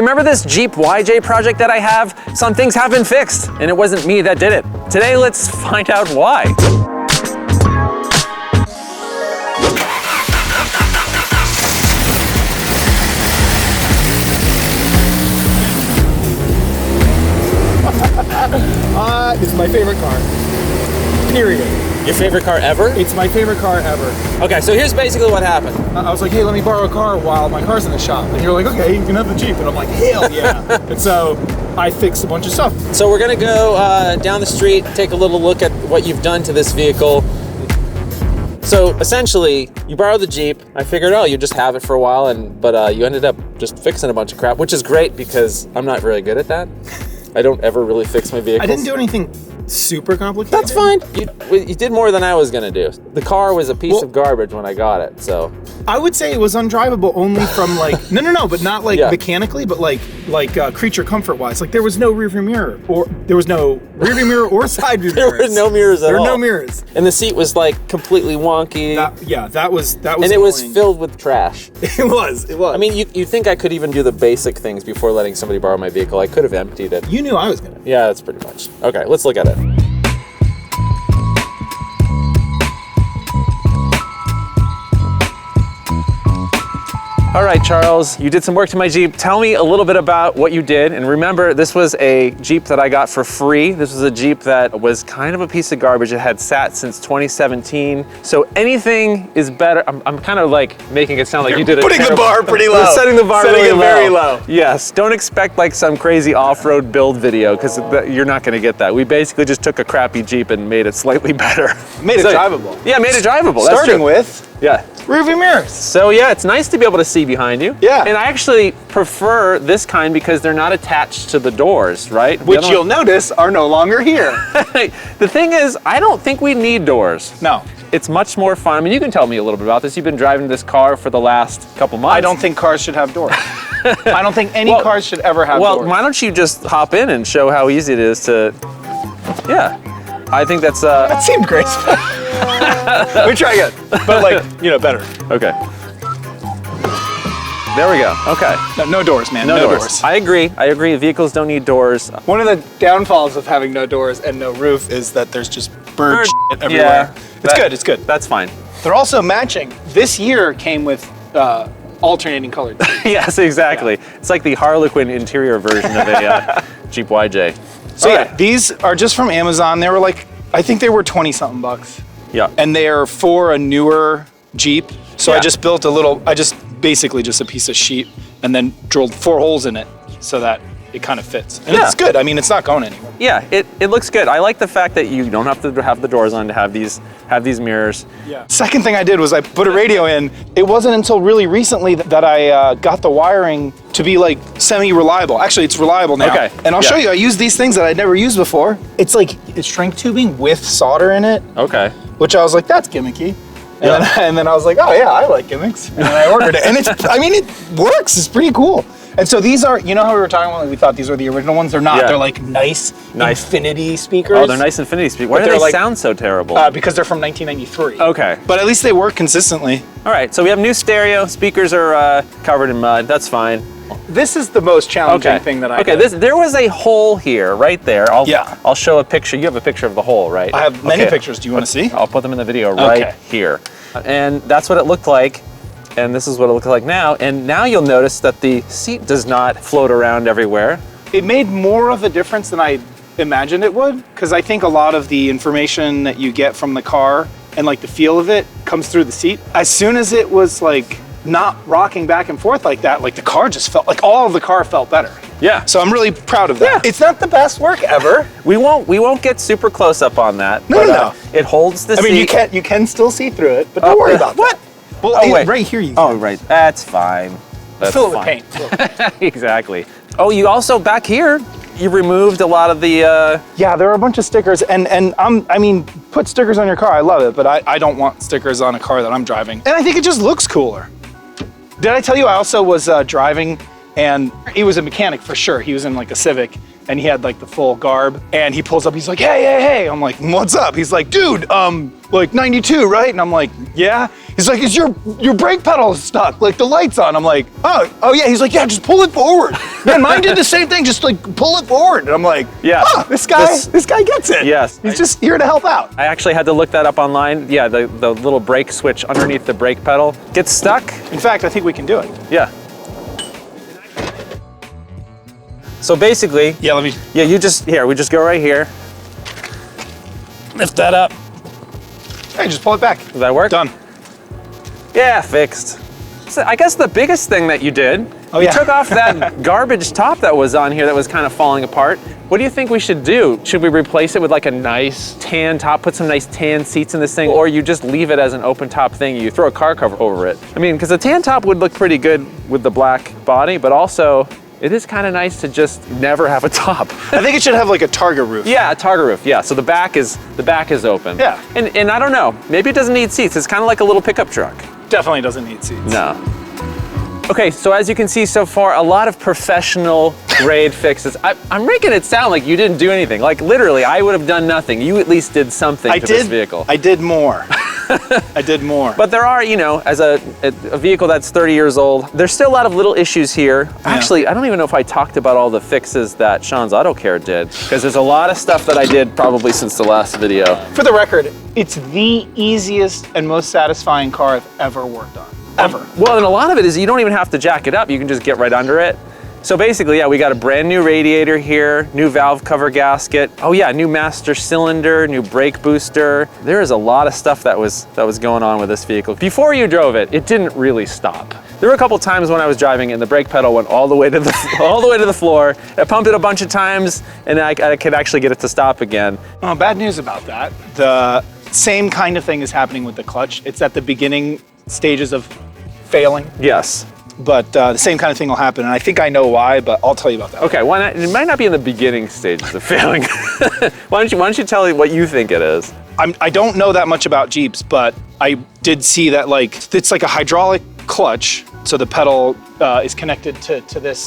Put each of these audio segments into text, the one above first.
remember this Jeep YJ project that I have? Some things have been fixed, and it wasn't me that did it. Today, let's find out why. It's my favorite car. Period. Your favorite car ever? It's my favorite car ever. Okay, so here's basically what happened. I was like, hey, let me borrow a car while my car's in the shop. And you're like, okay, you can have the Jeep. And I'm like, hell yeah. And so I fixed a bunch of stuff. So we're gonna go down the street, take a little look at what you've done to this vehicle. So essentially, you borrowed the Jeep. I figured, oh, you just have it for a while, but you ended up just fixing a bunch of crap, which is great because I'm not really good at that. I don't ever really fix my vehicles. I didn't do anything super complicated. That's fine. You did more than I was gonna do. The car was a piece of garbage when I got it, so. I would say it was undrivable only from like, no, but not like mechanically, but like creature comfort wise. Like there was no rearview mirror, or there was no rearview mirror or side view mirrors. There were no mirrors at all. There were no mirrors. And the seat was like completely wonky. That was. And it was filled with trash. It was. I mean, you think I could even do the basic things before letting somebody borrow my vehicle? I could have emptied it. You knew I was gonna. Yeah, that's pretty much. Okay, let's look at it. All right, Charles, you did some work to my Jeep. Tell me a little bit about what you did. And remember, this was a Jeep that I got for free. This was a Jeep that was kind of a piece of garbage. It had sat since 2017. So anything is better. I'm kind of like making it sound like you did it. Putting the bar pretty low. We're setting the bar really low. Very low. Yes, don't expect like some crazy off-road build video because you're not gonna get that. We basically just took a crappy Jeep and made it slightly better. Made it drivable. Yeah, made it drivable. That's Starting true. with rearview mirrors. So yeah, it's nice to be able to see behind you. Yeah. And I actually prefer this kind because they're not attached to the doors, right? Which you'll notice are no longer here. The thing is, I don't think we need doors. No. It's much more fun. I mean, you can tell me a little bit about this. You've been driving this car for the last couple months. I don't think cars should have doors. I don't think any cars should ever have doors. Well, why don't you just hop in and show how easy it is to, I think that's... That seemed graceful. Let me try again. But like, better. Okay. There we go. Okay. No doors, man. No doors. I agree. Vehicles don't need doors. One of the downfalls of having no doors and no roof is that there's just bird shit everywhere. Yeah, It's good. That's fine. They're also matching. This year came with alternating colored seats. Yes, exactly. Yeah. It's like the Harlequin interior version of a Jeep YJ. So these are just from Amazon. They were like, I think they were 20-something bucks. Yeah. And they are for a newer Jeep. So I just built basically just a piece of sheet and then drilled 4 holes in it so that it kind of fits. And it's good. I mean, it's not going anywhere. Yeah, it looks good. I like the fact that you don't have to have the doors on to have these mirrors. Yeah. Second thing I did was I put a radio in. It wasn't until really recently that I got the wiring to be like semi-reliable. Actually, it's reliable now. Okay. And I'll show you. I use these things that I'd never used before. It's like it's shrink tubing with solder in it. Okay. Which I was like, that's gimmicky. And then I was like, oh yeah, I like gimmicks. And then I ordered it. And it works. It's pretty cool. And so these are, you know how we were talking about, we thought these were the original ones? They're not. Yeah. They're like nice Infinity speakers. Oh, they're nice Infinity speakers. Why do they sound so terrible? Because they're from 1993. Okay. But at least they work consistently. All right, so we have new stereo. Speakers are covered in mud. That's fine. This is the most challenging thing that I did. There was a hole here, right there. I'll show a picture. You have a picture of the hole, right? I have many pictures. Do you want to see? I'll put them in the video right here. And that's what it looked like. And this is what it looks like now. And now you'll notice that the seat does not float around everywhere. It made more of a difference than I imagined it would, because I think a lot of the information that you get from the car and like the feel of it comes through the seat. As soon as it was like not rocking back and forth like that, like the car just felt like all of the car felt better. Yeah. So I'm really proud of that. Yeah. It's not the best work ever. We won't get super close up on that. No. It holds the seat. I mean, you can still see through it, but don't worry about that. Well, wait. Right here you can. Oh, right. That's fine. That's fill it with paint. Exactly. Oh, you also, back here, you removed a lot of the... Yeah, there are a bunch of stickers, and I mean, put stickers on your car, I love it, but I don't want stickers on a car that I'm driving. And I think it just looks cooler. Did I tell you I also was driving, and he was a mechanic for sure. He was in like a Civic, and he had like the full garb, and he pulls up, he's like, hey. I'm like, what's up? He's like, dude, like 92, right? And I'm like, yeah. He's like, is your brake pedal stuck? Like the light's on. I'm like, oh yeah. He's like, yeah, just pull it forward. Man, mine did the same thing, just like pull it forward. And I'm like, yeah, this guy gets it. Yes. He's just here to help out. I actually had to look that up online. Yeah, the little brake switch underneath the brake pedal gets stuck. In fact, I think we can do it. Yeah. So basically, Yeah, let me. yeah, we just go right here. Lift that up. Hey, just pull it back. Does that work? Done. Yeah, fixed. So I guess the biggest thing that you did, Oh, you yeah. took off that garbage top that was on here that was kind of falling apart. What do you think we should do? Should we replace it with like a nice tan top, put some nice tan seats in this thing, or you just leave it as an open top thing, you throw a car cover over it? I mean, because the tan top would look pretty good with the black body, but also it is kind of nice to just never have a top. I think it should have like a Targa roof. Yeah, a Targa roof, yeah. So the back is open. Yeah. And I don't know, maybe it doesn't need seats. It's kind of like a little pickup truck. Definitely doesn't need seats. No. Okay, so as you can see so far, a lot of professional grade fixes. I'm making it sound like you didn't do anything. Like literally, I would have done nothing. You at least did something to this vehicle. I did more. I did more. But there are, you know, as a vehicle that's 30 years old, there's still a lot of little issues here. Actually, I don't even know if I talked about all the fixes that Sean's Auto Care did, because there's a lot of stuff that I did probably since the last video. For the record, it's the easiest and most satisfying car I've ever worked on. Ever. Well, and a lot of it is you don't even have to jack it up. You can just get right under it. So basically, yeah, we got a brand new radiator here, new valve cover gasket. Oh yeah, new master cylinder, new brake booster. There is a lot of stuff that was going on with this vehicle. Before you drove it, it didn't really stop. There were a couple times when I was driving and the brake pedal went all the way to the all the way to the floor. I pumped it a bunch of times and I could actually get it to stop again. Oh, bad news about that. The same kind of thing is happening with the clutch. It's at the beginning stages of failing. Yes. But the same kind of thing will happen, and I think I know why, but I'll tell you about that. Okay, why not? It might not be in the beginning stages of failing. Why don't you tell me what you think it is? I don't know that much about Jeeps, but I did see that like it's like a hydraulic clutch, so the pedal is connected to this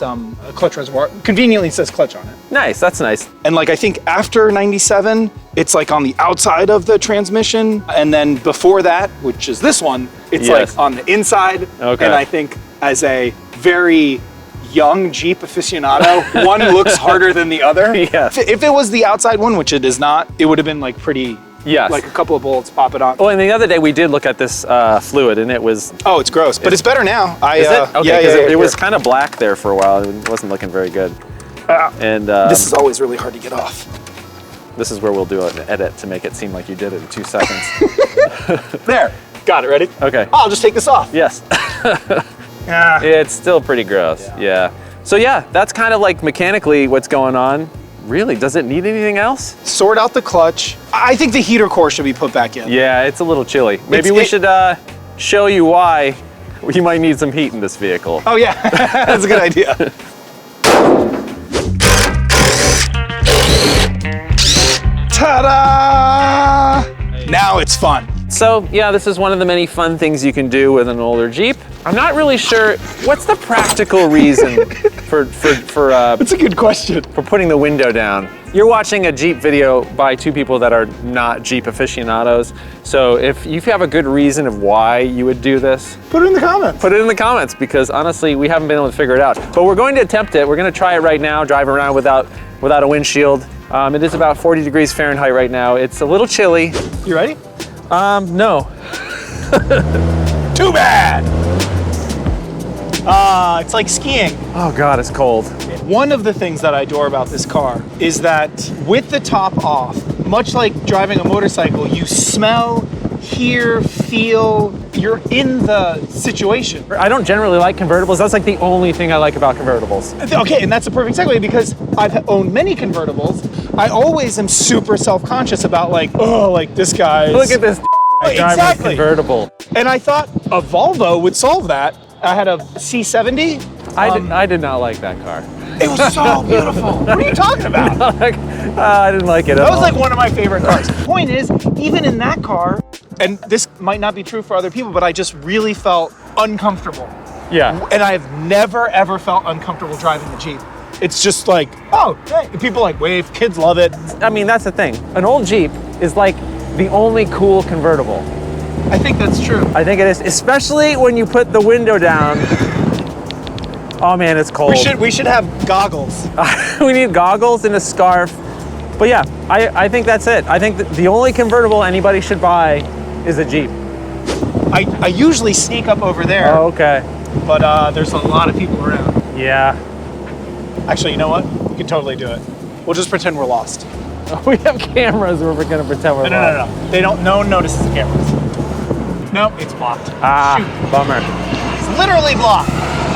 clutch reservoir. Conveniently says clutch on it. Nice, that's nice. And like I think after 97, it's like on the outside of the transmission, and then before that, which is this one, it's Yes. like on the inside. Okay. And I think as a very young Jeep aficionado, one looks harder than the other. Yes. If it was the outside one, which it is not, it would have been like pretty, Yes. like a couple of bullets pop it on. Oh, and the other day we did look at this fluid, and it was. Oh, it's gross, but it's better now. Is it? Okay, yeah, because it was here. kind of black there for a while. It wasn't looking very good. And This is always really hard to get off. this is where we'll do an edit to make it seem like you did it in 2 seconds. There, got it, ready? Okay. I'll just take this off. Yes. Ah. It's still pretty gross. Yeah. So yeah, that's kind of like mechanically what's going on. Really, does it need anything else? Sort out the clutch. I think the heater core should be put back in. Yeah, it's a little chilly. Maybe we should show you why you might need some heat in this vehicle. Oh yeah, that's a good idea. Ta-da! Now it's fun. So yeah, this is one of the many fun things you can do with an older Jeep. I'm not really sure, what's the practical reason for That's a good question. putting the window down? You're watching a Jeep video by two people that are not Jeep aficionados. So if you have a good reason of why you would do this, Put it in the comments. put it in the comments, because honestly, we haven't been able to figure it out. But we're going to attempt it. We're going to try it right now, drive around without a windshield. It is about 40 degrees Fahrenheit right now. It's a little chilly. You ready? No. Too bad. It's like skiing. Oh God, it's cold. One of the things that I adore about this car is that with the top off, much like driving a motorcycle, you smell, hear, feel, you're in the situation. I don't generally like convertibles. That's like the only thing I like about convertibles. Okay, and that's a perfect segue because I've owned many convertibles. I always am super self-conscious about like, oh, like this guy's. Look at this driving Exactly. a convertible. And I thought a Volvo would solve that. I had a C70. I did not like that car. It was so beautiful. What are you talking about? I didn't like it at That was all. like one of my favorite cars. Point is, even in that car, and this might not be true for other people, but I just really felt uncomfortable. Yeah. And I have never, ever felt uncomfortable driving the Jeep. It's just like, oh, hey. People like wave, kids love it. I mean, that's the thing. An old Jeep is like the only cool convertible. I think that's true. I think it is, especially when you put the window down. Oh man, it's cold. We should have goggles. We need goggles and a scarf. But yeah, I think that's it. I think that the only convertible anybody should buy is a Jeep. I usually sneak up over there. Oh, okay. But there's a lot of people around. Yeah. Actually, you know what? We can totally do it. We'll just pretend we're lost. We have cameras. We're gonna pretend we're No. They don't. No one notices the cameras. Nope, it's blocked. Shoot. Bummer. It's literally blocked.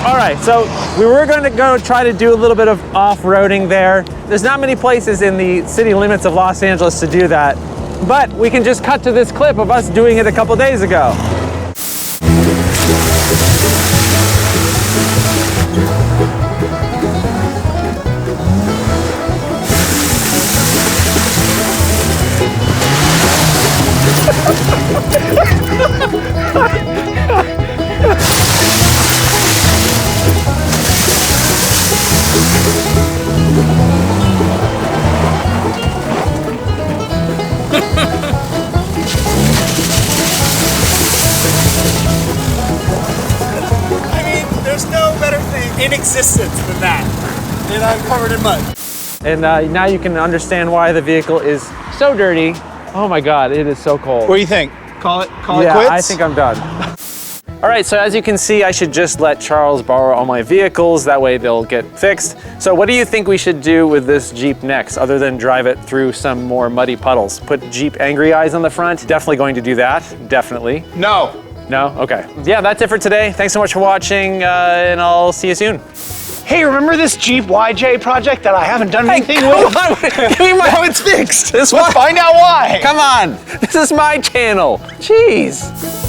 All right, so we were going to go try to do a little bit of off-roading there. There's not many places in the city limits of Los Angeles to do that, but we can just cut to this clip of us doing it a couple days ago. I mean, there's no better thing in existence than that. And I'm covered in mud. And now you can understand why the vehicle is so dirty. Oh my God, it is so cold. What do you think? Call it quits? Yeah, I think I'm done. All right, so as you can see, I should just let Charles borrow all my vehicles. That way they'll get fixed. So what do you think we should do with this Jeep next, other than drive it through some more muddy puddles? Put Jeep Angry Eyes on the front? Definitely going to do that, definitely. No. No? Okay. Yeah, that's it for today. Thanks so much for watching, and I'll see you soon. Hey, remember this Jeep YJ project that I haven't done anything with? Come on, give me my... Now it's fixed. This Let's one. find out why. Come on, this is my channel. Jeez.